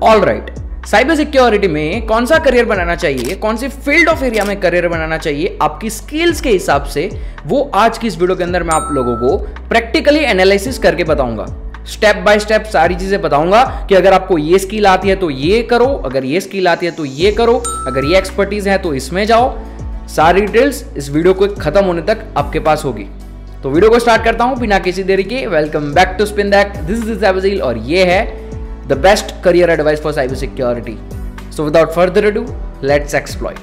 All right, cyber security में कौन सा करियर बनाना चाहिए, कौन सी फील्ड ऑफ एरिया में करियर बनाना चाहिए आपकी स्किल्स के हिसाब से, वो आज की इस वीडियो के अंदर मैं आप लोगों को प्रैक्टिकली एनालिसिस करके बताऊंगा। स्टेप बाय स्टेप सारी चीजें बताऊंगा कि अगर आपको ये स्किल आती है तो ये करो, अगर ये स्किल आती है तो ये करो, अगर ये एक्सपर्टीज है तो इसमें जाओ। सारी डिटेल्स इस वीडियो को खत्म होने तक आपके पास होगी। तो वीडियो को स्टार्ट करता हूं बिना किसी देरी के। Welcome back to spin that, this is अबजील और ये है the best career advice for cyber security. So without further ado, let's exploit.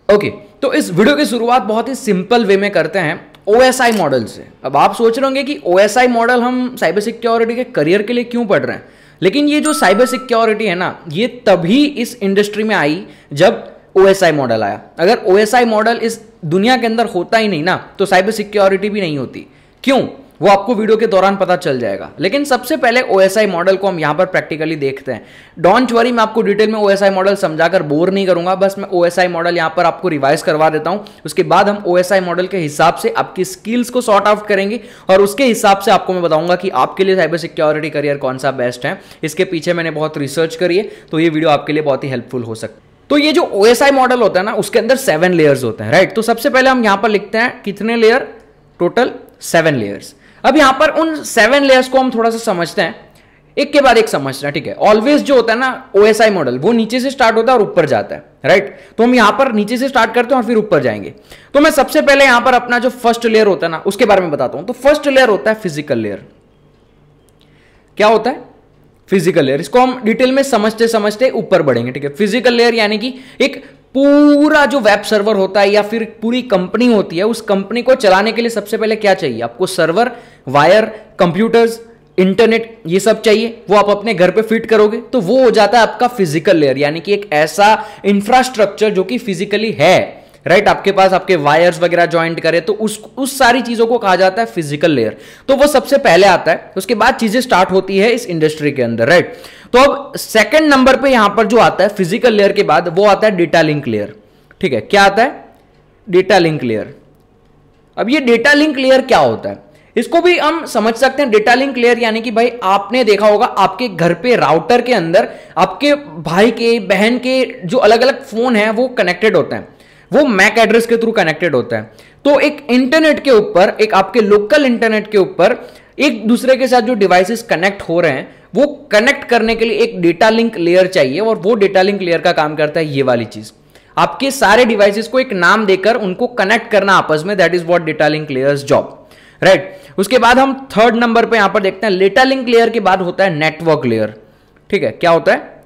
Okay, तो इस वीडियो की शुरुआत बहुत ही सिंपल वे में करते हैं OSI मॉडल से। अब आप सोच रहे होंगे कि OSI मॉडल हम साइबर सिक्योरिटी के करियर के लिए क्यों पढ़ रहे हैं, लेकिन ये जो साइबर सिक्योरिटी है ना, ये तभी इस इंडस्ट्री में आई जब OSI मॉडल आया। अगर OSI मॉडल इस दुनिया के अंदर होता ही नहीं ना, तो साइबर सिक्योरिटी भी नहीं होती। क्यों, वो आपको वीडियो के दौरान पता चल जाएगा। लेकिन सबसे पहले OSI मॉडल को हम यहां पर प्रैक्टिकली देखते हैं। डोंट वरी, मैं आपको डिटेल में OSI मॉडल समझाकर बोर नहीं करूंगा, बस मैं OSI मॉडल यहां पर आपको रिवाइज करवा देता हूं। उसके बाद हम OSI मॉडल के हिसाब से आपकी स्किल्स को सॉर्ट आउट करेंगे और उसके हिसाब से आपको मैं बताऊंगा कि आपके लिए साइबर सिक्योरिटी करियर कौन सा बेस्ट है। इसके पीछे मैंने बहुत रिसर्च करी है, तो ये वीडियो आपके लिए बहुत ही हेल्पफुल हो सकता है। तो ये जो OSI मॉडल होता है ना, उसके अंदर 7 लेयर्स होते हैं, राइट। तो सबसे पहले हम यहां पर लिखते हैं कितने लेयर, टोटल 7 लेयर्स। अब यहां पर उन 7 लेयर्स को हम थोड़ा सा समझते हैं, एक के बाद एक समझते हैं, ठीक है। ऑलवेज जो होता है ना OSI मॉडल, वो नीचे से स्टार्ट होता है और ऊपर जाता है, राइट। तो हम यहां पर नीचे से स्टार्ट करते हैं और फिर ऊपर जाएंगे। तो मैं सबसे पहले यहां पर अपना जो फर्स्ट लेयर होता है ना, उसके बारे में बताता हूं। तो फर्स्ट लेयर होता है फिजिकल लेयर। क्या होता है फिजिकल लेयर? इसको हम डिटेल में समझते समझते ऊपर बढ़ेंगे, ठीक है। फिजिकल लेयर यानी कि एक पूरा जो वेब सर्वर होता है या फिर पूरी कंपनी होती है, उस कंपनी को चलाने के लिए सबसे पहले क्या चाहिए आपको? सर्वर, वायर, कंप्यूटर्स, इंटरनेट, ये सब चाहिए। वो आप अपने घर पे फिट करोगे तो वो हो जाता है आपका फिजिकल लेयर, यानी कि एक ऐसा इंफ्रास्ट्रक्चर जो कि फिजिकली है, राइट। आपके पास आपके वायर्स वगैरह ज्वाइंट करे तो उस सारी चीजों को कहा जाता है फिजिकल लेयर। तो वो सबसे पहले आता है, उसके बाद चीजें स्टार्ट होती है इस इंडस्ट्री के अंदर, राइट। तो अब सेकंड नंबर पे यहां पर जो आता है फिजिकल लेयर के बाद, वो आता है डेटा लिंक लेयर, ठीक है। क्या आता है? Data link layer. अब ये डेटा लिंक लेयर क्या होता है, इसको भी हम समझ सकते हैं। डेटा लिंक लेयर यानी कि भाई आपने देखा होगा आपके घर पे राउटर के अंदर आपके भाई के, बहन के जो अलग अलग फोन है वो कनेक्टेड होते हैं, वो मैक एड्रेस के थ्रू कनेक्टेड होता है। तो एक इंटरनेट के ऊपर, एक आपके लोकल इंटरनेट के ऊपर एक दूसरे के साथ जो डिवाइसेस कनेक्ट हो रहे हैं, वो कनेक्ट करने के लिए एक डेटा लिंक लेयर चाहिए। और वो डेटा लिंक लेयर का काम करता है ये वाली चीज, आपके सारे डिवाइसेस को एक नाम देकर उनको कनेक्ट करना आपस में। That is what data link layers job, right. उसके बाद हम थर्ड नंबर पे यहां पर देखते हैं, डेटा लिंक लेयर के बाद होता है नेटवर्क लेयर, ठीक है। क्या होता है?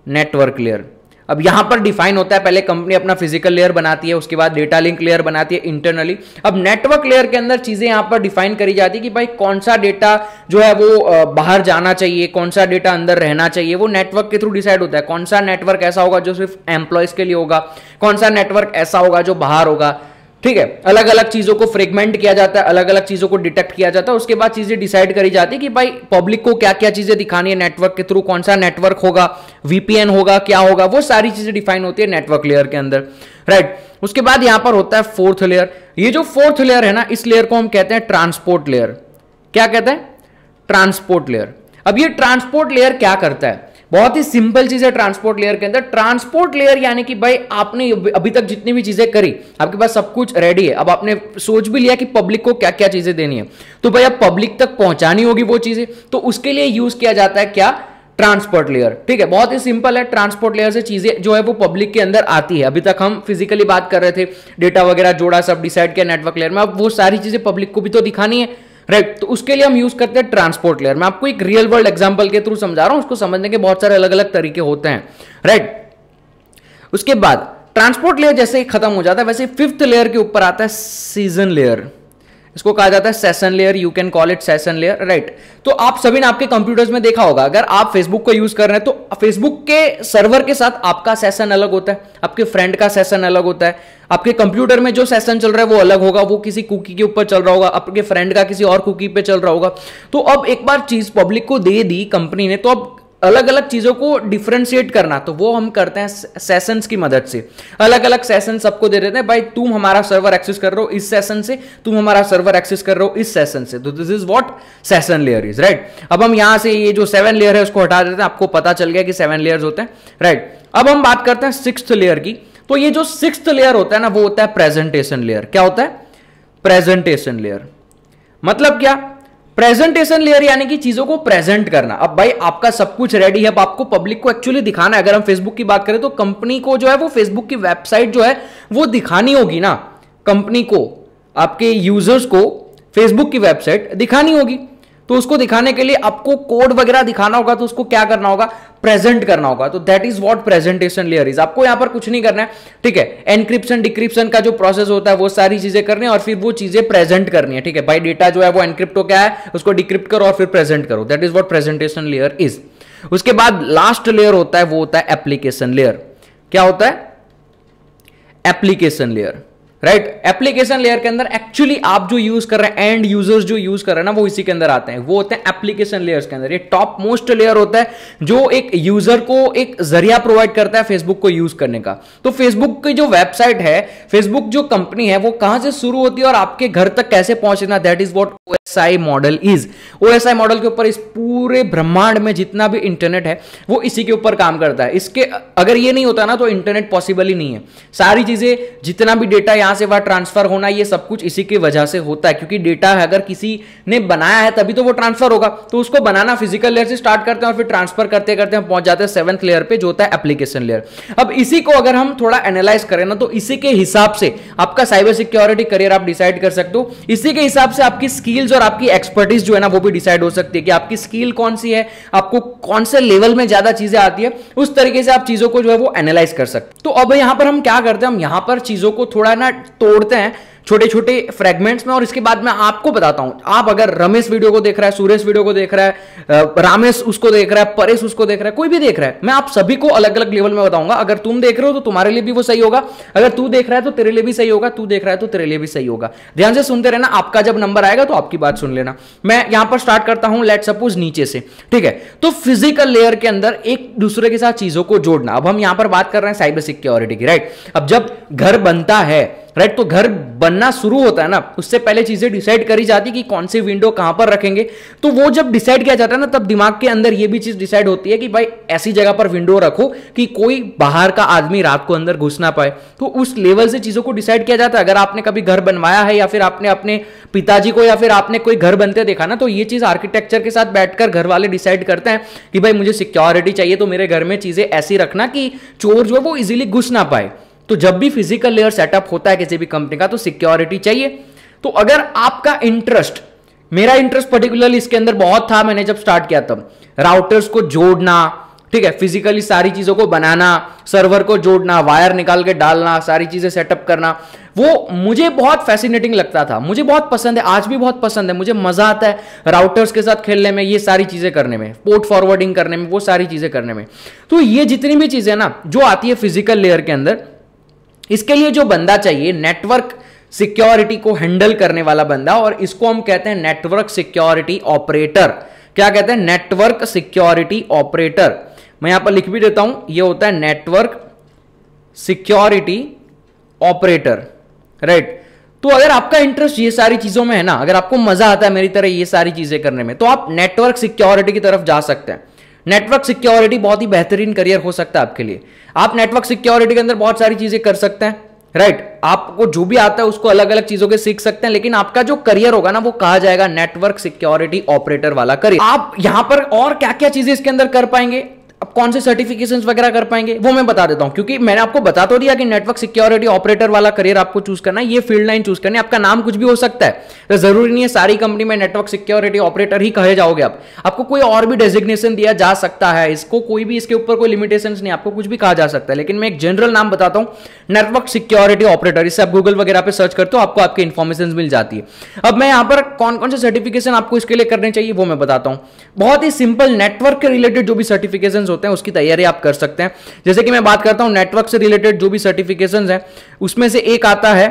Network layer. अब यहां पर डिफाइन होता है, पहले कंपनी अपना फिजिकल लेयर बनाती है, उसके बाद डेटा लिंक लेयर बनाती है इंटरनली। अब नेटवर्क लेयर के अंदर चीजें यहां पर डिफाइन करी जाती है कि भाई कौन सा डेटा जो है वो बाहर जाना चाहिए, कौन सा डेटा अंदर रहना चाहिए, वो नेटवर्क के थ्रू डिसाइड होता है। कौन सा नेटवर्क ऐसा होगा जो सिर्फ एम्प्लॉयज के लिए होगा, कौन सा नेटवर्क ऐसा होगा जो बाहर होगा, ठीक है। अलग अलग चीजों को फ्रेगमेंट किया जाता है, अलग अलग चीजों को डिटेक्ट किया जाता है। उसके बाद चीजें डिसाइड करी जाती है कि भाई पब्लिक को क्या क्या चीजें दिखानी है नेटवर्क के थ्रू, कौन सा नेटवर्क होगा, VPN होगा, क्या होगा, वो सारी चीजें डिफाइन होती है नेटवर्क लेयर के अंदर, राइट। उसके बाद यहां पर होता है फोर्थ लेयर। ये जो फोर्थ लेयर है ना, इस लेयर को हम कहते हैं ट्रांसपोर्ट लेयर। क्या कहते हैं? Transport layer. अब ये ट्रांसपोर्ट लेयर क्या करता है? बहुत ही सिंपल चीज है ट्रांसपोर्ट लेयर के अंदर। ट्रांसपोर्ट लेयर यानी कि भाई आपने अभी तक जितनी भी चीजें करी, आपके पास सब कुछ रेडी है। अब आपने सोच भी लिया कि पब्लिक को क्या क्या चीजें देनी है, तो भाई अब पब्लिक तक पहुंचानी होगी वो चीजें, तो उसके लिए यूज किया जाता है क्या? ट्रांसपोर्ट लेयर, ठीक है। बहुत ही सिंपल है, ट्रांसपोर्ट लेयर से चीजें जो है वो पब्लिक के अंदर आती है। अभी तक हम फिजिकली बात कर रहे थे, डेटा वगैरह जोड़ा, सब डिसाइड किया नेटवर्क लेयर में, अब वो सारी चीजें पब्लिक को भी तो दिखानी है, राइट। तो उसके लिए हम यूज करते हैं ट्रांसपोर्ट लेयर। मैं आपको एक रियल वर्ल्ड एग्जांपल के थ्रू समझा रहा हूं, उसको समझने के बहुत सारे अलग अलग तरीके होते हैं, राइट। उसके बाद ट्रांसपोर्ट लेयर जैसे ही खत्म हो जाता है, वैसे फिफ्थ लेयर के ऊपर आता है सीजन लेयर। इसको कहा जाता है session layer, you can call it session layer, right. तो आप सभी ने आपके कंप्यूटर्स में देखा होगा, अगर आप फेसबुक को यूज कर रहे हैं तो फेसबुक के सर्वर के साथ आपका सेशन अलग होता है, आपके फ्रेंड का सेशन अलग होता है, आपके कंप्यूटर में जो सेशन चल रहा है वो अलग होगा, वो किसी कुकी के ऊपर चल रहा होगा, आपके फ्रेंड का किसी और कुकी पे चल रहा होगा। तो अब एक बार चीज पब्लिक को दे दी कंपनी ने, तो अब अलग अलग चीजों को डिफरेंशिएट करना, तो वो हम करते हैं सेशंस की मदद से। अलग अलग सेशन सबको दे देते हैं, भाई तुम हमारा सर्वर एक्सेस कर रहे हो इस सेशन से, तुम हमारा सर्वर एक्सेस कर रहे हो इस सेशन से, तो this is what session layer is, right. अब हम यहां से ये जो 7 लेयर है उसको हटा देते हैं, आपको पता चल गया कि 7 लेयर्स होते हैं, राइट। अब हम बात करते हैं 6th लेयर की। तो ये जो 6th लेयर होता है ना, वो होता है प्रेजेंटेशन लेयर। क्या होता है? Presentation layer. मतलब क्या? प्रेजेंटेशन लेयर यानी कि चीजों को प्रेजेंट करना। अब भाई आपका सब कुछ रेडी है, अब आपको पब्लिक को एक्चुअली दिखाना है। अगर हम फेसबुक की बात करें तो कंपनी को जो है वो फेसबुक की वेबसाइट जो है वो दिखानी होगी ना, कंपनी को, आपके यूजर्स को फेसबुक की वेबसाइट दिखानी होगी। तो उसको दिखाने के लिए आपको कोड वगैरह दिखाना होगा, तो उसको क्या करना होगा? प्रेजेंट करना होगा। तो that is what presentation layer is. आपको यहां पर कुछ नहीं करना है, ठीक है। एनक्रिप्शन डिक्रिप्शन का जो प्रोसेस होता है वो सारी चीजें करनी है और फिर वो चीजें प्रेजेंट करनी है, ठीक है भाई। डेटा जो है वो एनक्रिप्ट हो क्या है, उसको डिक्रिप्ट करो और फिर प्रेजेंट करो। That is what presentation layer is. उसके बाद लास्ट लेयर होता है, वो होता है एप्लीकेशन लेयर। क्या होता है? Application layer, right. Application layer के अंदर एक्चुअली आप जो यूज कर रहे हैं, एंड यूजर्स जो यूज कर रहे हैं ना, वो इसी के अंदर आते हैं। वो होते हैं एप्लीकेशन लेयर्स के अंदर। ये टॉप मोस्ट लेयर होता है जो एक यूजर को एक जरिया प्रोवाइड करता है फेसबुक को यूज करने का। तो फेसबुक की जो वेबसाइट है, फेसबुक जो कंपनी है, वो कहां से शुरू होती है और आपके घर तक कैसे पहुंचना, that is what OSI model is. OSI model के ऊपर इस पूरे ब्रह्मांड में जितना भी इंटरनेट है वो इसी के ऊपर काम करता है। इसके अगर ये नहीं होता ना तो इंटरनेट पॉसिबल ही नहीं है। सारी चीजें, जितना भी डेटा यहां से वहां ट्रांसफर होना, ये सब कुछ इसी की वजह से होता है, क्योंकि डेटा अगर किसी ने बनाया है तभी तो वो ट्रांसफर होगा। तो उसको बनाना फिजिकल लेयर से स्टार्ट करते हैं और फिर ट्रांसफर करते करते हम पहुंच जाते हैं 7th लेयर पे, जो होता है एप्लीकेशन लेयर। अब इसी को अगर हम थोड़ा एनालाइज करें ना, तो इसी के हिसाब से आपका साइबर सिक्योरिटी करियर आप डिसाइड कर सकते हो। इसी के हिसाब से आपकी स्किल्स और आपकी एक्सपर्टीज जो है ना वो भी डिसाइड हो सकती है कि आपकी स्किल कौन सी है, आपको कौन से लेवल में ज्यादा चीजें आती है। उस तरीके से आप चीजों को जो है वो एनालाइज कर सकते। तो अब यहां पर हम क्या करते हैं, हम यहां पर चीजों को थोड़ा ना तोड़ते हैं छोटे छोटे फ्रेगमेंट्स में, और इसके बाद मैं आपको बताता हूं। आप अगर रमेश वीडियो को देख रहा है, सुरेश वीडियो को देख रहा है, रामेश उसको देख रहा है, परेश उसको देख रहा है, कोई भी देख रहा है, मैं आप सभी को अलग अलग लेवल में बताऊंगा। अगर तुम देख रहे हो तो तुम्हारे लिए भी वो सही होगा, अगर तू देख रहा है तो तेरे लिए भी सही होगा, तू देख रहा है तो तेरे लिए भी सही होगा। ध्यान से सुनते रहना, आपका जब नंबर आएगा तो आपकी बात सुन लेना। मैं यहां पर स्टार्ट करता हूं, लेट सपोज नीचे से, ठीक है। तो फिजिकल लेयर के अंदर एक दूसरे के साथ चीजों को जोड़ना। अब हम यहां पर बात कर रहे हैं साइबर सिक्योरिटी की, राइट। अब जब घर बनता है, राइट, तो घर बनना शुरू होता है ना, उससे पहले चीजें डिसाइड करी जाती कि कौन सी विंडो कहां पर रखेंगे। तो वो जब डिसाइड किया जाता है ना, तब दिमाग के अंदर ये भी चीज डिसाइड होती है कि भाई ऐसी जगह पर विंडो रखो कि कोई बाहर का आदमी रात को अंदर घुस ना पाए। तो उस लेवल से चीजों को डिसाइड किया जाता है। अगर आपने कभी घर बनवाया है या फिर आपने अपने पिताजी को या फिर आपने कोई घर बनते देखा ना, तो ये चीज आर्किटेक्चर के साथ बैठकर घर वाले डिसाइड करते हैं कि भाई मुझे सिक्योरिटी चाहिए, तो मेरे घर में चीजें ऐसी रखना कि चोर जो है वो इजीली घुस ना पाए। तो जब भी फिजिकल लेयर सेटअप होता है किसी भी कंपनी का, तो सिक्योरिटी चाहिए। तो अगर आपका इंटरेस्ट, मेरा इंटरेस्ट पर्टिकुलरली इसके अंदर बहुत था, मैंने जब स्टार्ट किया तब राउटर्स को जोड़ना, ठीक है, फिजिकली सारी चीजों को बनाना, सर्वर को जोड़ना, वायर निकाल के डालना, सारी चीजें सेटअप करना, वो मुझे बहुत फैसिनेटिंग लगता था। मुझे बहुत पसंद है, आज भी बहुत पसंद है। मुझे मजा आता है राउटर्स के साथ खेलने में, ये सारी चीजें करने में, पोर्ट फॉरवर्डिंग करने में, वो सारी चीजें करने में। तो ये जितनी भी चीजें ना जो आती है फिजिकल लेयर के अंदर, इसके लिए जो बंदा चाहिए, नेटवर्क सिक्योरिटी को हैंडल करने वाला बंदा, और इसको हम कहते हैं नेटवर्क सिक्योरिटी ऑपरेटर। क्या कहते हैं? Network security operator. मैं यहां पर लिख भी देता हूं, ये होता है नेटवर्क सिक्योरिटी ऑपरेटर, राइट। तो अगर आपका इंटरेस्ट ये सारी चीजों में है ना, अगर आपको मजा आता है मेरी तरह ये सारी चीजें करने में, तो आप नेटवर्क सिक्योरिटी की तरफ जा सकते हैं। नेटवर्क सिक्योरिटी बहुत ही बेहतरीन करियर हो सकता है आपके लिए। आप नेटवर्क सिक्योरिटी के अंदर बहुत सारी चीजें कर सकते हैं, राइट। आपको जो भी आता है उसको अलग अलग चीजों के सीख सकते हैं, लेकिन आपका जो करियर होगा ना वो कहा जाएगा नेटवर्क सिक्योरिटी ऑपरेटर वाला करियर। आप यहां पर और क्या क्या चीजें इसके अंदर कर पाएंगे, अब कौन से सर्टिफिकेशंस वगैरह कर पाएंगे वो मैं बता देता हूं, क्योंकि मैंने आपको बता तो दिया कि नेटवर्क सिक्योरिटी ऑपरेटर वाला करियर आपको चूज करना है, ये फील्ड लाइन चूज करनी है। आपका नाम कुछ भी हो सकता है, तो जरूरी नहीं है सारी कंपनी में नेटवर्क सिक्योरिटी ऑपरेटर ही कहे जाओगे आप। आपको कोई और भी डेजिग्नेशन दिया जा सकता है, इसको कोई भी, इसके ऊपर कोई लिमिटेशंस नहीं, आपको कुछ भी कहा जा सकता है। लेकिन मैं एक जनरल नाम बताता हूं, नेटवर्क सिक्योरिटी ऑपरेटर। इससे आप गूगल वगैरह पे सर्च करते हो, आपको आपकी इंफॉर्मेशन मिल जाती है। अब मैं यहां पर कौन कौन से सर्टिफिकेशन आपको इसके लिए करने चाहिए वो मैं बताता हूं। बहुत ही सिंपल, नेटवर्क के रिलेटेड जो भी सर्टिफिकेशन होते हैं उसकी तैयारी आप कर सकते हैं। जैसे कि मैं बात करता हूं नेटवर्क से रिलेटेड जो भी सर्टिफिकेशंस हैं, उसमें से एक आता है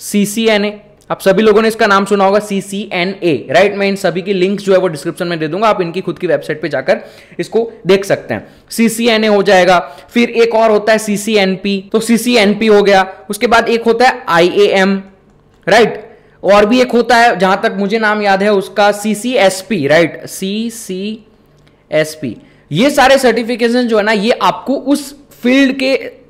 CCNA, आप सभी लोगों ने इसका नाम सुना होगा, CCNA, राइट। मैं इन सभी की लिंक्स जो है वो डिस्क्रिप्शन में दे दूंगा, आप इनकी खुद की वेबसाइट पे जाकर इसको देख सकते हैं। CCNA हो जाएगा, फिर एक और होता है CCNP, तो CCNP हो गया। उसके बाद एक होता है IAM, राइट। और भी एक होता है, जहां तक मुझे नाम याद है उसका, CCSP, राइट, CCSP। ये सारे सर्टिफिकेशन जो है ना, ये आपको उस फील्ड के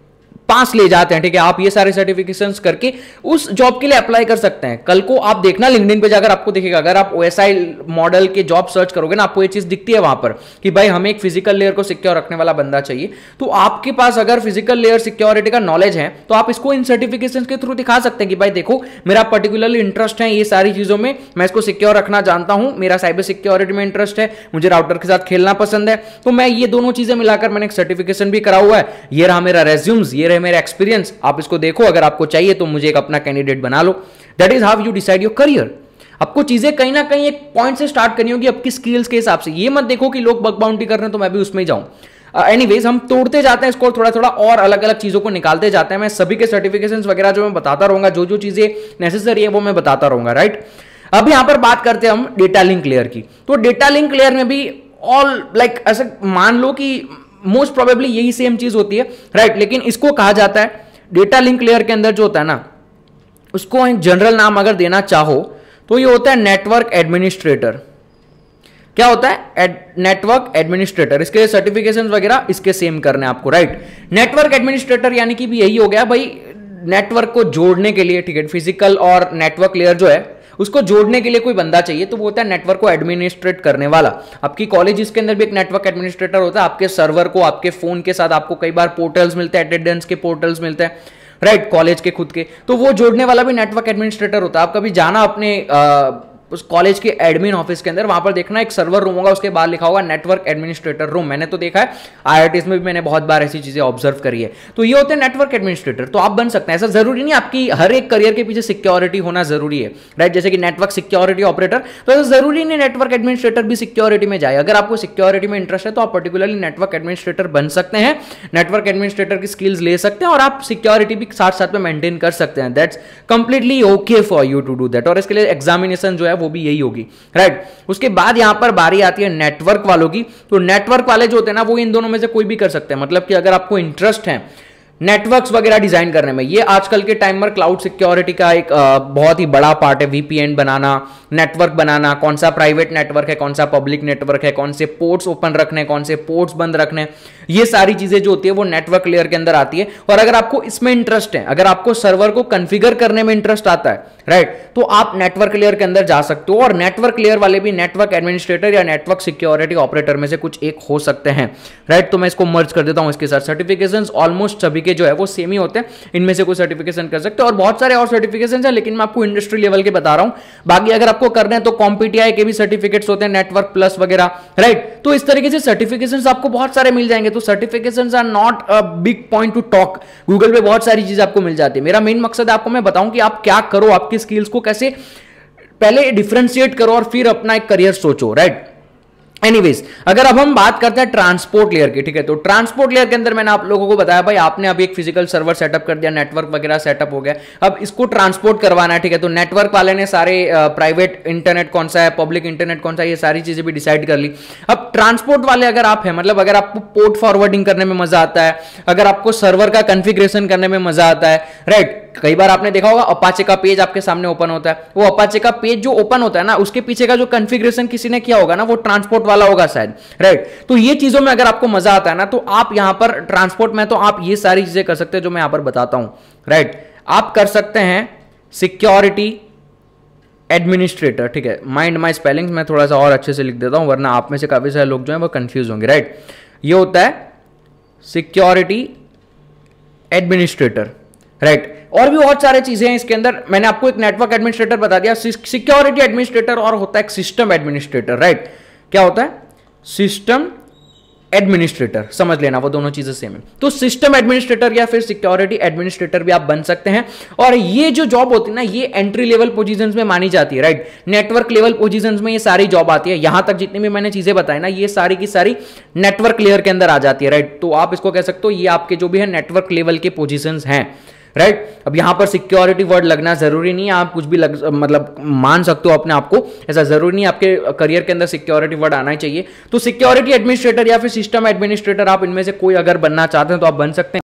पास ले जाते हैं, ठीक है। आप ये सारे सर्टिफिकेशंस करके उस जॉब के लिए अप्लाई कर सकते हैं। कल को आप देखना लिंक्डइन पे जाकर आपको दिखेगा, अगर आप OSI मॉडल के जॉब सर्च करोगे ना, आपको ये चीज दिखती है वहां पर कि भाई हमें एक फिजिकल लेयर को सिक्योर रखने वाला बंदा चाहिए। तो आपके पास अगर फिजिकल लेयर सिक्योरिटी का नॉलेज है तो आप इसको इन सर्टिफिकेशन के थ्रू दिखा सकते हैं कि भाई देखो मेरा पर्टिकुलरली इंटरेस्ट है ये सारी चीजों में, मैं इसको सिक्योर रखना जानता हूं, मेरा साइबर सिक्योरिटी में इंटरेस्ट है, मुझे राउटर के साथ खेलना पसंद है, तो मैं ये दोनों चीजें मिलाकर मैंने एक सर्टिफिकेशन भी करा हुआ है, ये रहा मेरा रेज्यूम्स, ये रहे मेरा एक्सपीरियंस, आप इसको देखो, अगर आपको चाहिए तो मुझे एक अपना कैंडिडेट बना लो। That is how you decide your career. आपको चीजें कहीं ना कहीं एक पॉइंट से स्टार्ट करनी होगी, आपकी स्किल्स के हिसाब से। ये मत देखो कि लोग बग बाउंटी कर रहे हैं तो मैं भी उसमें ही जाऊं। एनीवेज, हम तोड़ते जाते हैं इसको थोड़ा थोड़ा और अलग अलग चीजों को निकालते जाते हैं। मैं सभी के सर्टिफिकेशंस वगैरह जो मैं बताता रहूंगा, जो जो चीजें नेसेसरी है वो मैं बताता रहूंगा, राइट। अब यहां पर बात करते हैं हम डेटा लिंक लेयर की। तो डेटा लिंक लेयर में भी ऑल लाइक ऐसे मान लो कि मोस्ट प्रोबेबली यही सेम चीज होती है, राइट। लेकिन इसको कहा जाता है डेटा लिंक लेयर के अंदर जो होता है ना, उसको एक जनरल नाम अगर देना चाहो तो ये होता है नेटवर्क एडमिनिस्ट्रेटर। क्या होता है? Network administrator. इसके सर्टिफिकेशन वगैरह इसके सेम करने आपको, राइट। नेटवर्क एडमिनिस्ट्रेटर यानी कि भी यही हो गया भाई, नेटवर्क को जोड़ने के लिए, ठीक है, फिजिकल और नेटवर्क लेयर जो है उसको जोड़ने के लिए कोई बंदा चाहिए, तो वो होता है नेटवर्क को एडमिनिस्ट्रेट करने वाला। आपकी कॉलेज के अंदर भी एक नेटवर्क एडमिनिस्ट्रेटर होता है। आपके सर्वर को, आपके फोन के साथ आपको कई बार पोर्टल्स मिलते हैं, अटेंडेंस के पोर्टल्स मिलते हैं, राइट, कॉलेज के खुद के, तो वो जोड़ने वाला भी नेटवर्क एडमिनिस्ट्रेटर होता है। आप कभी जाना अपने उस कॉलेज के एडमिन ऑफिस के अंदर, वहां पर देखना एक सर्वर रूम होगा, उसके बाद लिखा होगा नेटवर्क एडमिनिस्ट्रेटर रूम। मैंने तो देखा है, IITs में भी मैंने बहुत बार ऐसी चीजें ऑब्जर्व करी है। तो ये होते हैं नेटवर्क एडमिनिस्ट्रेटर। तो आप बन सकते हैं, ऐसा जरूरी नहीं आपकी हर एक करियर के पीछे सिक्योरिटी होना जरूरी है, राइट। जैसे कि नेटवर्क सिक्योरिटी ऑपरेटर, तो ऐसा जरूरी नहीं नेटवर्क एडमिनिस्ट्रेटर भी सिक्योरिटी में जाए। अगर आपको सिक्योरिटी में इंटरेस्ट है तो आप पर्टिकुलरली नेटवर्क एडमिनिस्ट्रेटर बन सकते हैं, नेटवर्क एडमिनिस्ट्रेटर की स्किल्स ले सकते हैं और आप सिक्योरिटी भी साथ साथ में मेंटेन कर सकते हैं। That's completely okay for you to do that. और इसके लिए एग्जामिनेशन जो है वो भी यही होगी, राइट। उसके बाद यहां पर बारी आती है नेटवर्क वालों की। तो नेटवर्क वाले जो होते हैं ना, वो इन दोनों में से कोई भी कर सकते हैं। मतलब कि अगर आपको इंटरेस्ट है नेटवर्क्स वगैरह डिजाइन करने में, ये आजकल के टाइम पर क्लाउड सिक्योरिटी का एक बहुत ही बड़ा पार्ट है। VPN बनाना, नेटवर्क बनाना, कौन सा प्राइवेट नेटवर्क है, कौन सा पब्लिक नेटवर्क है, कौन से पोर्ट्स ओपन रखने, कौन से पोर्ट्स बंद रखने, ये सारी चीजें जो होती है वो नेटवर्क लेयर के अंदर आती है। और अगर आपको इसमें इंटरेस्ट है, अगर आपको सर्वर को कॉन्फ़िगर करने में इंटरेस्ट आता है, राइट, तो आप नेटवर्क लेयर के अंदर जा सकते हो। और नेटवर्क लेयर वाले भी नेटवर्क एडमिनिस्ट्रेटर या नेटवर्क सिक्योरिटी ऑपरेटर में से कुछ एक हो सकते हैं, राइट। तो मैं इसको मर्ज कर देता हूं इसके साथ। सर्टिफिकेशंस ऑलमोस्ट सभी जो है वो सेम ही होते हैं, इनमें से कोई सर्टिफिकेशन कर सकते हैं। और बहुत सारे और सर्टिफिकेशन है, लेकिन मैं आपको इंडस्ट्री लेवल के बता रहा हूं। बाकी अगर आपको करना है तो CompTIA के भी सर्टिफिकेट्स होते हैं, नेटवर्क प्लस वगैरह, राइट। तो इस तरीके से सर्टिफिकेशंस आपको बहुत सारे मिल जाएंगे। तो certifications are not a big point to talk. Google पे बहुत सारी चीजें आपको मिल जाती है। मेरा मेन मकसद है आपको मैं बताऊं कि आप क्या करो, आपकी स्किल्स को कैसे पहले डिफरेंशिएट करो और फिर अपना एक करियर सोचो, राइट। एनीवेज, अगर अब हम बात करते हैं ट्रांसपोर्ट लेयर की, ठीक है, तो ट्रांसपोर्ट लेयर के अंदर मैंने आप लोगों को बताया भाई, आपने अभी एक फिजिकल सर्वर सेटअप कर दिया, नेटवर्क वगैरह सेटअप हो गया, अब इसको ट्रांसपोर्ट करवाना है, ठीक है। तो नेटवर्क वाले ने सारे प्राइवेट इंटरनेट कौन सा है, पब्लिक इंटरनेट कौन सा है, ये सारी चीजें भी डिसाइड कर ली। अब ट्रांसपोर्ट वाले अगर आप हैं, मतलब अगर आपको पोर्ट फॉरवर्डिंग करने में मजा आता है, अगर आपको सर्वर का कॉन्फ़िगरेशन करने में मजा आता है, राइट। कई बार आपने देखा होगा अपाचे का पेज आपके सामने ओपन होता है, वो अपाचे का पेज जो ओपन होता है ना, उसके पीछे का जो कॉन्फ़िगरेशन किसी ने किया होगा ना, वो ट्रांसपोर्ट वाला होगा शायद, राइट। तो ये चीजों में अगर आपको मजा आता है ना, तो आप यहां पर ट्रांसपोर्ट में तो आप ये सारी चीजें कर सकते हैं जो मैं यहां पर बताता हूं, राइट। आप कर सकते हैं सिक्योरिटी एडमिनिस्ट्रेटर, ठीक है। माइंड माई स्पेलिंग्स मैं थोड़ा सा और अच्छे से लिख देता हूं, वरना आप में से काफी सारे लोग जो है वो कंफ्यूज होंगे, राइट। ये होता है सिक्योरिटी एडमिनिस्ट्रेटर, राइट। और भी बहुत सारे चीजें हैं इसके अंदर। मैंने आपको एक नेटवर्क एडमिनिस्ट्रेटर बता दिया, सिक्योरिटी एडमिनिस्ट्रेटर, और होता है एक सिस्टम एडमिनिस्ट्रेटर, राइट। क्या होता है? सिस्टम एडमिनिस्ट्रेटर, समझ लेना वो दोनों चीजें सेम है। तो सिस्टम एडमिनिस्ट्रेटर या फिर सिक्योरिटी एडमिनिस्ट्रेटर भी आप बन सकते हैं। और ये जो जॉब होती है ना, ये एंट्री लेवल पोजीशंस में मानी जाती है, राइट। नेटवर्क लेवल पोजीशंस में ये सारी जॉब आती है। यहां तक जितनी भी मैंने चीजें बताई ना, ये सारी की सारी नेटवर्क लेयर के अंदर आ जाती है, राइट। तो आप इसको कह सकते हो ये आपके जो भी है नेटवर्क लेवल के पोजीशंस हैं, राइट। अब यहां पर सिक्योरिटी वर्ड लगना जरूरी नहीं है, आप कुछ भी मतलब मान सकते हो अपने आप को, ऐसा जरूरी नहीं आपके करियर के अंदर सिक्योरिटी वर्ड आना ही चाहिए। तो सिक्योरिटी एडमिनिस्ट्रेटर या फिर सिस्टम एडमिनिस्ट्रेटर, आप इनमें से कोई अगर बनना चाहते हैं तो आप बन सकते हैं,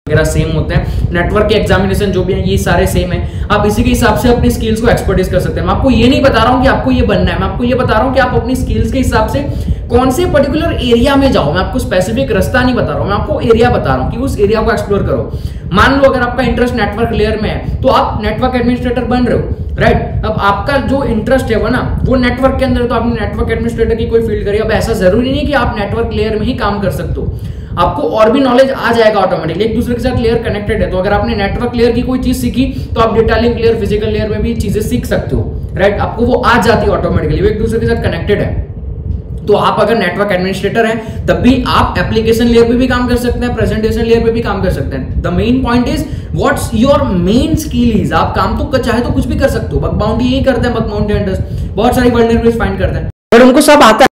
वगैरह सेम होते हैं। नेटवर्क के एग्जामिनेशन जो भी है ये सारे सेम है, आप इसी के हिसाब से अपनी स्किल्स को एक्सपर्टाइज कर सकते हैं। मैं आपको ये नहीं बता रहा हूं कि आपको ये बनना है, मैं आपको ये बता रहा हूं कि आप अपनी स्किल्स के हिसाब से कौन से पर्टिकुलर एरिया में जाओ। मैं आपको स्पेसिफिक रास्ता नहीं बता रहा हूं, मैं आपको एरिया बता रहा हूं कि उस एरिया को एक्सप्लोर करो। मान लो अगर आपका इंटरेस्ट नेटवर्क लेयर में है तो आप नेटवर्क एडमिनिस्ट्रेटर बन रहे हो, राइट। अब आपका जो इंटरेस्ट है वो ना वो नेटवर्क के अंदर है, तो आपने नेटवर्क एडमिनिस्ट्रेटर की कोई फील्ड करी। अब ऐसा जरूरी नहीं कि आप नेटवर्क लेयर में ही काम कर सकते हो, आपको और भी नॉलेज आ जाएगा ऑटोमेटिकली, एक दूसरे के साथ लेयर कनेक्टेड है। तो अगर आपने नेटवर्क लेयर की कोई चीज सीखी तो आप data link layer, physical layer में भी चीजें सीख सकते हो, राइट। आपको वो आ जाती है ऑटोमेटिकली, वो एक दूसरे के साथ कनेक्टेड है। तो आप अगर नेटवर्क एडमिनिस्ट्रेटर हैं तब भी आप एप्लीकेशन लेयर पे भी काम कर सकते हैं, प्रेजेंटेशन लेयर पे भी काम कर सकते हैं। The main point is what's your main skill is. आप काम तो चाहे तो कुछ भी कर सकते हो। बग बाउंटी यही करते हैं, बग बाउंटी हंटर्स बहुत सारी वल्नरेबिलिटीज फाइंड करते हैं, पर उनको सब आता है,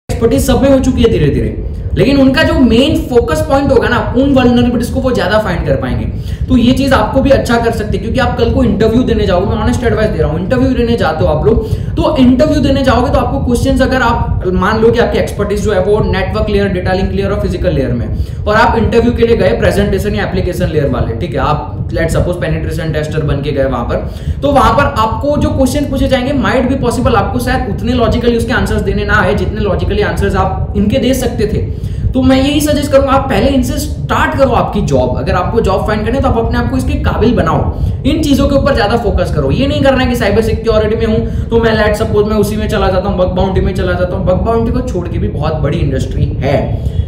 एक्सपर्टीज सब में हो चुकी है धीरे धीरे, लेकिन उनका जो मेन फोकस पॉइंट होगा ना उन वल्नरेबिलिटीज को वो ज्यादा फाइंड कर पाएंगे। तो ये चीज आपको भी अच्छा कर सकते हैं, क्योंकि आप कल को इंटरव्यू देने जाओगे, मैं ऑनेस्ट एडवाइस दे रहा हूं, इंटरव्यू देने जाते हो आप लोग, तो इंटरव्यू देने जाओगे तो आपको क्वेश्चंस, अगर आप मान लो कि आपकी एक्सपर्टीज जो है वो network layer, data link layer और फिजिकल लेयर में, और आप इंटरव्यू के लिए गए प्रेजेंटेशन या एप्लीकेशन लेयर वाले, ठीक है, आप लेट्स सपोज पेनिट्रेशन टेस्टर बन के गए वहां पर, तो वहां पर आपको जो क्वेश्चन पूछे जाएंगे माइट बी पॉसिबल आपको शायद उतने लॉजिकली उसके आंसर्स देने ना आए जितने लॉजिकली आंसर्स आप इनके दे सकते थे। तो मैं यही सजेस्ट करूंगा, आप पहले इनसे स्टार्ट करो आपकी जॉब। अगर आपको जॉब फाइंड करनी है तो आप अपने आप को इसके काबिल बनाओ, इन चीजों के ऊपर ज्यादा फोकस करो। ये नहीं करना है कि साइबर सिक्योरिटी में हूं तो मैं लेट्स सपोज मैं उसी में चला जाता हूं, बग बाउंटी में चला जाता हूं। बग बाउंटी को छोड़ के भी बहुत बड़ी इंडस्ट्री है,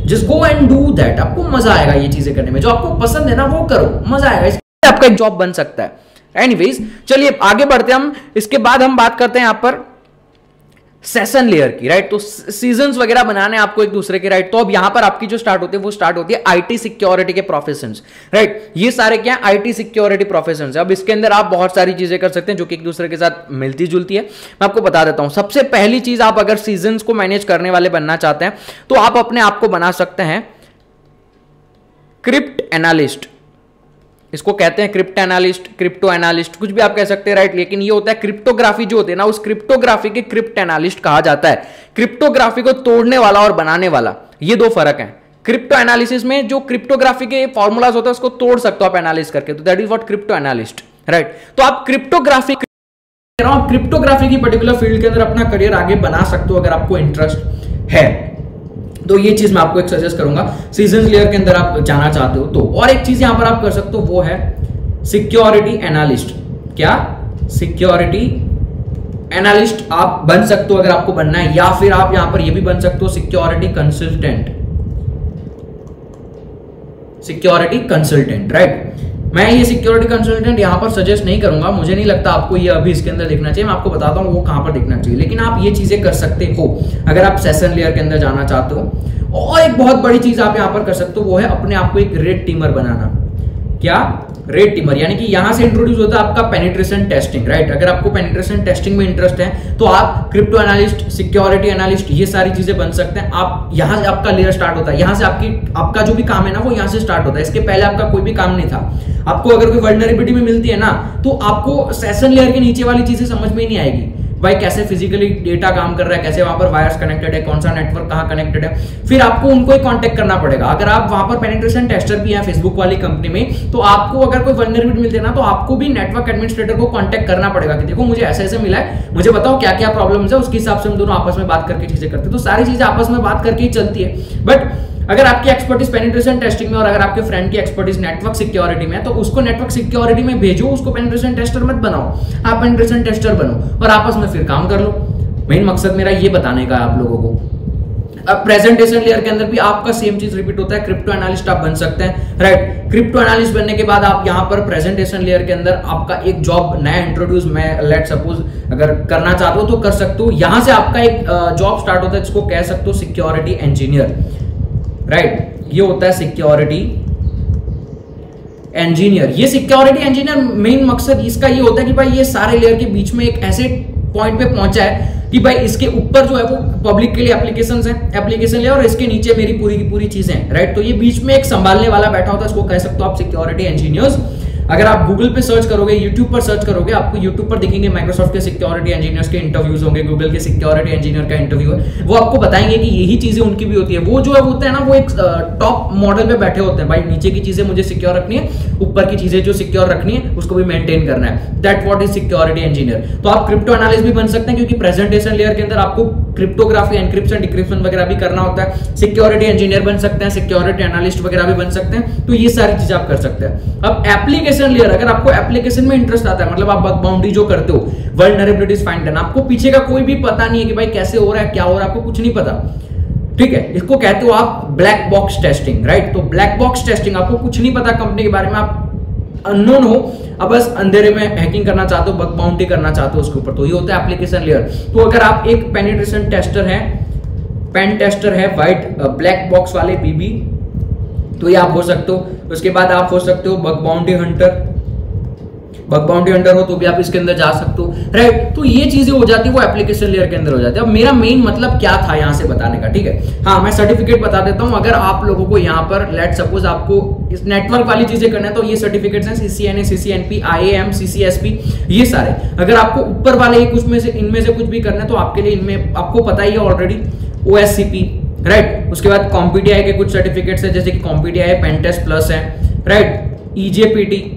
just go and do that. आपको मजा आएगा ये चीजें करने में, जो आपको पसंद है ना वो करो, मजा आएगा, इससे आपका एक जॉब बन सकता है। एनीवेज चलिए आगे बढ़ते हैं हम। इसके बाद हम बात करते हैं यहां पर सेशन लेयर की, राइट। तो सीजन्स वगैरह बनाने आपको एक दूसरे के, राइट। तो अब यहां पर आपकी जो स्टार्ट होती है वो स्टार्ट होती है आईटी सिक्योरिटी के प्रोफेशंस, राइट। ये सारे क्या है, आईटी सिक्योरिटी प्रोफेशंस। अब इसके अंदर आप बहुत सारी चीजें कर सकते हैं जो कि एक दूसरे के साथ मिलती जुलती है। मैं आपको बता देता हूं। सबसे पहली चीज, आप अगर सीजन्स को मैनेज करने वाले बनना चाहते हैं तो आप अपने आप को बना सकते हैं क्रिप्ट एनालिस्ट। इसको कहते हैं क्रिप्ट एनालिस्ट, क्रिप्टो एनालिस्ट, कुछ भी आप कह सकते हैं, राइट। लेकिन ये होता है क्रिप्टोग्राफी जो होती है ना, उस क्रिप्टोग्राफी के क्रिप्ट एनालिस्ट कहा जाता है। क्रिप्टोग्राफी को तोड़ने वाला और बनाने वाला, ये दो फर्क है। क्रिप्टो एनालिसिस में जो क्रिप्टोग्राफी के फॉर्मूलाज होता है उसको तोड़ सकते हो आप एनालिसिस करके, तो that is what crypto analyst, right. तो आप क्रिप्टोग्राफी की पर्टिकुलर फील्ड के अंदर अपना करियर आगे बना सकते हो अगर आपको इंटरेस्ट है। तो ये चीज मैं आपको एक सजेस्ट करूंगा, सीजन लेयर के अंदर आप जाना चाहते हो तो। और एक चीज यहां पर आप कर सकते हो वो है सिक्योरिटी एनालिस्ट। क्या? सिक्योरिटी एनालिस्ट आप बन सकते हो अगर आपको बनना है, या फिर आप यहां पर ये भी बन सकते हो security consultant. Security consultant, right. मैं ये सिक्योरिटी कंसल्टेंट यहां पर सजेस्ट नहीं करूंगा, मुझे नहीं लगता आपको ये अभी इसके अंदर देखना चाहिए। मैं आपको बताता हूं वो कहां पर देखना चाहिए, लेकिन आप ये चीजें कर सकते हो अगर आप सेशन लेयर के अंदर जाना चाहते हो। और एक बहुत बड़ी चीज आप यहां पर कर सकते हो वो है अपने आप को एक रेड टीमर बनाना। क्या? रेड टीमर, यानी कि यहां से इंट्रोड्यूस होता है आपका पेनिट्रेशन टेस्टिंग, राइट। अगर आपको पेनिट्रेशन टेस्टिंग में इंटरेस्ट है तो आप क्रिप्टो एनालिस्ट, सिक्योरिटी एनालिस्ट, ये सारी चीजें बन सकते हैं। आप यहां से आपका लेयर स्टार्ट होता है, यहां से आपका जो भी काम है ना वो यहां से स्टार्ट होता है। इसके पहले आपका कोई भी काम नहीं था। आपको अगर कोई वल्नरेबिलिटी में मिलती है ना तो आपको सेशन लेयर के नीचे वाली चीजें समझ में ही नहीं आएगी, भाई कैसे फिजिकली डेटा काम कर रहा है, कैसे वहां पर वायर्स कनेक्टेड है, कौन सा नेटवर्क कहां कनेक्टेड है, फिर आपको उनको ही कांटेक्ट करना पड़ेगा। अगर आप वहां पर पेनिट्रेशन टेस्टर भी हैं फेसबुक वाली कंपनी में, तो आपको अगर कोई वल्नरेबिलिटी मिलती है ना तो आपको भी नेटवर्क एडमिनिस्ट्रेटर को कांटेक्ट करना पड़ेगा कि देखो मुझे ऐसे ऐसे मिला है, मुझे बताओ क्या क्या प्रॉब्लम्स है। उसके हिसाब से हम दोनों आपस में बात करके चीजें करते हैं। तो सारी चीजें आपस में बात करके ही चलती है। बट अगर आपकी एक्सपर्टीज पेनिट्रेशन टेस्टिंग में और अगर आपके फ्रेंड की एक्सपर्टीज नेटवर्क सिक्योरिटी में है तो उसको नेटवर्क सिक्योरिटी में भेजो, उसको पेनिट्रेशन टेस्टर मत बनाओ, आप पेनिट्रेशन टेस्टर बनो और आपस में फिर काम कर लो। मेन मकसद मेरा ये बताने का है आप लोगों को। अब प्रेजेंटेशन लेयर के अंदर भी आपका सेम चीज रिपीट होता है, क्रिप्टो एनालिस्ट आप बन सकते हैं, राइट। क्रिप्टो एनालिस्ट बनने के बाद आप यहाँ पर प्रेजेंटेशन लेयर के अंदर आपका एक जॉब नया इंट्रोड्यूस, मैं लेट सपोज अगर करना चाहते हो तो कर सकते हो। यहां से आपका एक जॉब स्टार्ट होता है जिसको कह सकते हो सिक्योरिटी इंजीनियर, राइट। ये होता है सिक्योरिटी इंजीनियर। ये सिक्योरिटी इंजीनियर मेन मकसद इसका ये होता है कि भाई ये सारे लेयर के बीच में एक ऐसे पॉइंट पे पहुंचा है कि भाई इसके ऊपर जो है वो पब्लिक के लिए एप्लीकेशंस हैं, एप्लीकेशन लेयर, और इसके नीचे मेरी पूरी की पूरी चीजें हैं, राइट। तो ये बीच में एक संभालने वाला बैठा होता है, इसको कह सकते हो आप सिक्योरिटी इंजीनियर्स। अगर आप गूगल पे सर्च करोगे, यूट्यूब पर सर्च करोगे, आपको यूट्यूब पर दिखेंगे माइक्रोसॉफ्ट के सिक्योरिटी इंजीनियर्स के इंटरव्यूज होंगे, गूगल के सिक्योरिटी इंजीनियर का इंटरव्यू है, वो आपको बताएंगे कि यही चीजें उनकी भी होती है। वो जो है होता है ना, वो एक टॉप मॉडल पे बैठे होते हैं, भाई नीचे की चीजें मुझे सिक्योर रखनी है, ऊपर की चीजें जो सिक्योर रखनी है उसको भी मेंटेन करना है। That what is security engineer. तो आप क्रिप्टो एनालिस्ट भी बन सकते हैं, क्योंकि प्रेजेंटेशन लेयर के अंदर आपको क्रिप्टोग्राफी, एनक्रिप्शन, डिक्रिप्शन वगैरह भी करना होता है। सिक्योरिटी इंजीनियर बन सकते हैं, सिक्योरिटी एनालिस्ट वगैरह भी बन सकते हैं। तो ये सारी चीजें आप कर सकते हैं। अब एप्लीकेशन लेयर, अगर आपको एप्लीकेशन में इंटरेस्ट आता है, मतलब आप बग बाउंड्री जो करते हो, वल्नरेबिलिटीज फाइंड करना, आपको पीछे का कोई भी पता नहीं है कि भाई कैसे हो रहा है, क्या हो रहा है, आपको कुछ नहीं पता, ठीक है, इसको कहते हो आप ब्लैक बॉक्स टेस्टिंग, राइट। तो ब्लैक बॉक्स टेस्टिंग, आपको कुछ नहीं पता कंपनी के बारे में, आप अननोन हो, अब बस अंधेरे में हैकिंग करना चाहते हो, बग बाउंड्री करना चाहते हो उसके ऊपर, तो ये होता है एप्लीकेशन लेयर। तो अगर आप एक पेनिट्रेशन टेस्टर है, पेन टेस्टर है, व्हाइट ब्लैक बॉक्स वाले बीबी, तो ये आप हो सकते हो। उसके बाद आप हो सकते हो bug boundary Hunter, bug boundary Hunter हो तो भी आप इसके अंदर जा सकते हो, राइट। तो ये चीजें हो जाती है, वो एप्लीकेशन लेयर के अंदर हो जाती है। अब मेरा मेन मतलब क्या था यहां से बताने का, ठीक है। हाँ, मैं सर्टिफिकेट बता देता हूं। अगर आप लोगों को यहाँ पर लेट सपोज आपको इस नेटवर्क वाली चीजें करना है, तो ये सर्टिफिकेट्स हैं, CCNA, CCNP, IAM, CCSP, ये सारे। अगर आपको ऊपर वाले कुछ में से, इनमें से कुछ भी करना है, तो आपके लिए इनमें आपको पता ही है ऑलरेडी, OSCP, राइट। उसके बाद CompTIA के कुछ सर्टिफिकेट्स है, जैसे कि CompTIA पेनटेस्ट प्लस है, राइट। EJPT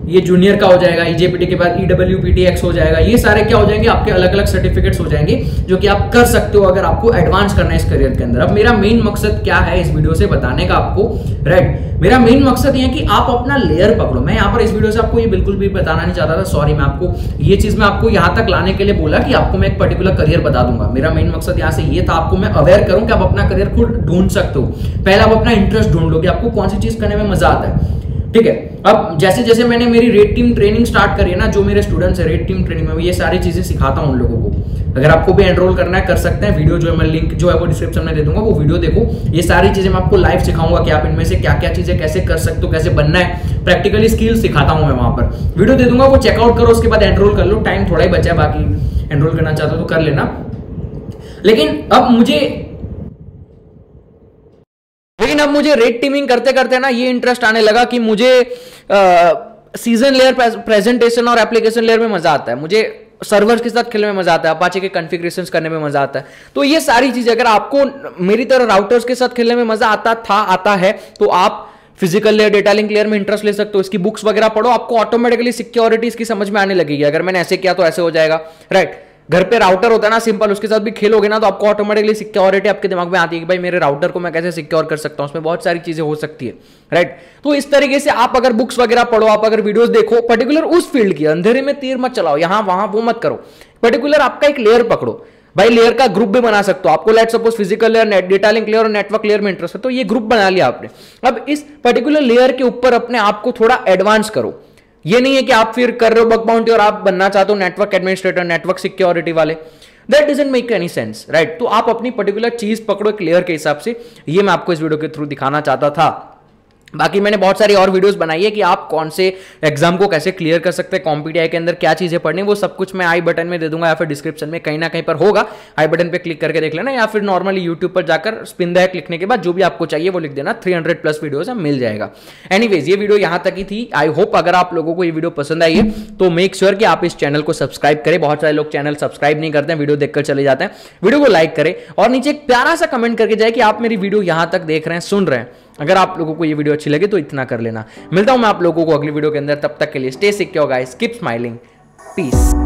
ये जूनियर का हो जाएगा, EJPT के बाद EWPTX हो जाएगा। ये सारे क्या हो जाएंगे, आपके अलग अलग सर्टिफिकेट्स हो जाएंगे, जो कि आप कर सकते हो अगर आपको एडवांस करना है इस करियर के अंदर। अब मेरा मेन मकसद क्या है इस वीडियो से बताने का आपको, राइट। मेरा मेन मकसद ये है कि आप अपना लेयर पकड़ो। मैं यहाँ पर इस वीडियो से आपको ये बिल्कुल भी बताना नहीं चाहता था, सॉरी। मैं आपको ये चीज मैं आपको यहाँ तक लाने के लिए बोला कि आपको मैं एक पर्टिकुलर करियर बता दूंगा। मेरा मेन मकसद यहाँ से ये था, आपको मैं अवेयर करूं कि आप अपना करियर खुद ढूंढ सकते हो। पहले आप अपना इंटरेस्ट ढूंढ लो कि आपको कौन सी चीज करने में मजा आता है, ठीक है। अब जैसे जैसे मैंने मेरी रेड टीम ट्रेनिंग स्टार्ट करी है ना, जो मेरे स्टूडेंट्स है रेड टीम ट्रेनिंग में, ये सारी चीजें सिखाता हूं उन लोगों को। अगर आपको भी एनरोल करना है कर सकते हैं, वीडियो जो है मैं लिंक जो है वो डिस्क्रिप्शन में दे दूंगा, वो वीडियो देखो। ये सारी चीजें मैं आपको लाइव सिखाऊंगा कि आप इनमें से क्या क्या चीजें कैसे कर सकते हो, कैसे बनना है, प्रैक्टिकली स्किल सिखाता हूं मैं वहां पर। वीडियो दे दूंगा, वो चेकआउट करो, उसके बाद एनरोल कर लो। टाइम थोड़ा ही बचा है, बाकी एनरोल करना चाहते हो तो कर लेना। लेकिन अब मुझे रेड टीमिंग करते करते ना ये इंटरेस्ट आने लगा कि मुझे सीजन लेयर, प्रेजेंटेशन और एप्लीकेशन लेयर में मजा आता है, मुझे सर्वर्स के साथ खेलने में मजा आता है, अपाचे के कॉन्फ़िगरेशंस करने में मजा आता है। तो ये सारी चीजें अगर आपको मेरी तरह राउटर्स के साथ खेलने में मजा आता है, तो आप physical layer, data link layer में इंटरेस्ट ले सकते हो। इसकी बुक्स वगैरह पढ़ो, आपको ऑटोमेटिकली सिक्योरिटी इसकी समझ में आने लगेगी। अगर मैंने ऐसे किया तो ऐसे हो जाएगा, राइट। घर पे राउटर होता है ना सिंपल, उसके साथ भी खेलोगे ना तो आपको ऑटोमेटिकली सिक्योरिटी आपके दिमाग में आती है कि भाई मेरे राउटर को मैं कैसे सिक्योर कर सकता हूं, उसमें बहुत सारी चीजें हो सकती है, राइट। तो इस तरीके से आप अगर बुक्स वगैरह पढ़ो, आप अगर वीडियोस देखो, पर्टिकुलर उस फील्ड की, अंधेरे में तीर मत चलाओ, यहां वहां वो मत करो, पर्टिकुलर आपका एक लेयर पकड़ो। भाई लेयर का ग्रुप भी बना सकते हो, आपको let suppose physical layer, data link layer और नेटवर्क लेयर में इंटरेस्ट है, तो ये ग्रुप बना लिया आपने। अब इस पर्टिकुलर लेयर के ऊपर अपने आप को थोड़ा एडवांस करो। ये नहीं है कि आप फिर कर रहे हो बग बाउंटी और आप बनना चाहते हो नेटवर्क एडमिनिस्ट्रेटर, नेटवर्क सिक्योरिटी वाले, that doesn't make any sense, right. तो आप अपनी पर्टिकुलर चीज पकड़ो एक लेयर के हिसाब से। ये मैं आपको इस वीडियो के थ्रू दिखाना चाहता था। बाकी मैंने बहुत सारी और वीडियोस बनाई है कि आप कौन से एग्जाम को कैसे क्लियर कर सकते हैं, कॉम्पिटिटिव के अंदर क्या चीजें पढ़नी, वो सब कुछ मैं आई बटन में दे दूंगा या फिर डिस्क्रिप्शन में कहीं ना कहीं पर होगा। आई बटन पे क्लिक करके देख लेना, या फिर नॉर्मली यूट्यूब पर जाकर स्पिन द हैक लिखने के बाद जो भी आपको चाहिए वो लिख देना, 300+ वीडियोस मिल जाएगा। एनीवेज ये वीडियो यहां तक ही थी। आई होप अगर आप लोगों को ये वीडियो पसंद आई है तो मेक श्योर कि आप इस चैनल को सब्सक्राइब करें। बहुत सारे लोग चैनल सब्सक्राइब नहीं करते हैं, वीडियो देखकर चले जाते हैं। वीडियो को लाइक करें और नीचे एक प्यारा सा कमेंट करके जाए कि आप मेरी वीडियो यहां तक देख रहे हैं, सुन रहे हैं। अगर आप लोगों को ये वीडियो अच्छी लगे तो इतना कर लेना। मिलता हूं मैं आप लोगों को अगली वीडियो के अंदर, तब तक के लिए stay secure guys, keep smiling, piece.